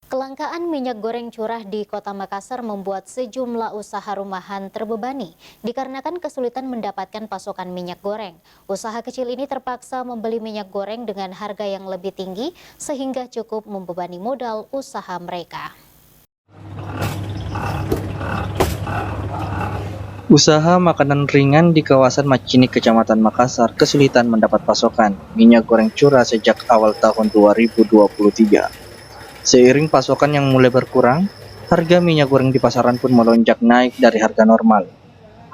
Kelangkaan minyak goreng curah di Kota Makassar membuat sejumlah usaha rumahan terbebani dikarenakan kesulitan mendapatkan pasokan minyak goreng. Usaha kecil ini terpaksa membeli minyak goreng dengan harga yang lebih tinggi sehingga cukup membebani modal usaha mereka. Usaha makanan ringan di kawasan Macini, Kecamatan Makassar, kesulitan mendapat pasokan minyak goreng curah sejak awal tahun 2023. Seiring pasokan yang mulai berkurang, harga minyak goreng di pasaran pun melonjak naik dari harga normal.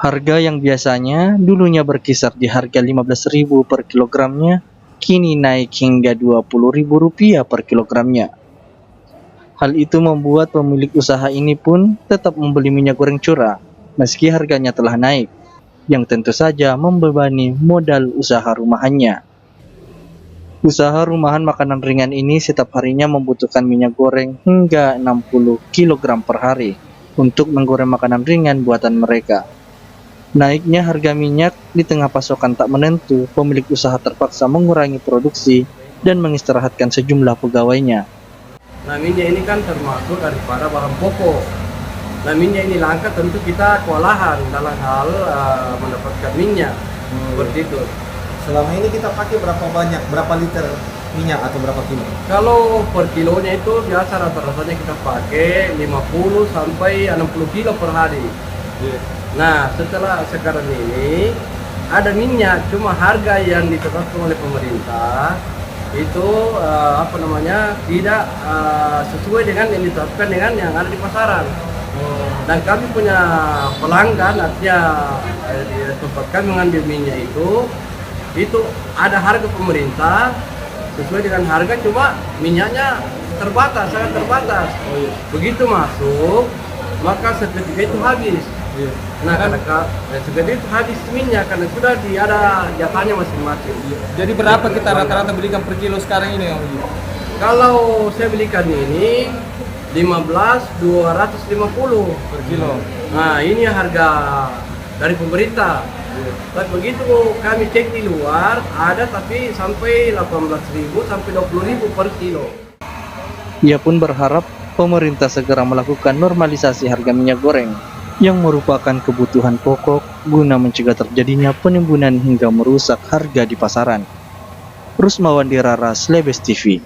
Harga yang biasanya dulunya berkisar di harga 15.000 per kilogramnya, kini naik hingga Rp20.000 per kilogramnya. Hal itu membuat pemilik usaha ini pun tetap membeli minyak goreng curah, meski harganya telah naik, yang tentu saja membebani modal usaha rumahannya. Usaha rumahan makanan ringan ini setiap harinya membutuhkan minyak goreng hingga 60 kg per hari untuk menggoreng makanan ringan buatan mereka. Naiknya harga minyak di tengah pasokan tak menentu, pemilik usaha terpaksa mengurangi produksi dan mengistirahatkan sejumlah pegawainya. Nah, minyak ini kan termasuk daripada bahan pokok. Nah, minyak ini langka, tentu kita kewalahan dalam hal mendapatkan minyak. Seperti itu. Selama ini kita pakai berapa banyak, berapa liter minyak atau berapa kilo? Kalau per kilonya itu biasa rata-ratanya kita pakai 50 sampai 60 kilo per hari. Nah, setelah sekarang ini ada minyak, cuma harga yang ditetapkan oleh pemerintah itu tidak sesuai dengan yang ditetapkan dengan yang ada di pasaran. Dan kami punya pelanggan, artinya di tempat kami mengambil minyak itu ada harga pemerintah sesuai dengan harga, cuma minyaknya terbatas, sangat terbatas. Begitu masuk, maka seketika itu habis. Nah, karena seketika itu habis minyak karena sudah ada jatahnya masing-masing. Jadi berapa kita rata-rata belikan per kilo sekarang ini? Kalau saya belikan ini 15.250 Per kilo. Nah, ini harga dari pemerintah. Dan begitu kami cek di luar, ada tapi sampai 18.000 sampai 20.000 per kilo. Ia pun berharap pemerintah segera melakukan normalisasi harga minyak goreng yang merupakan kebutuhan pokok guna mencegah terjadinya penimbunan hingga merusak harga di pasaran. Rusmawan Dirara, Slebes TV.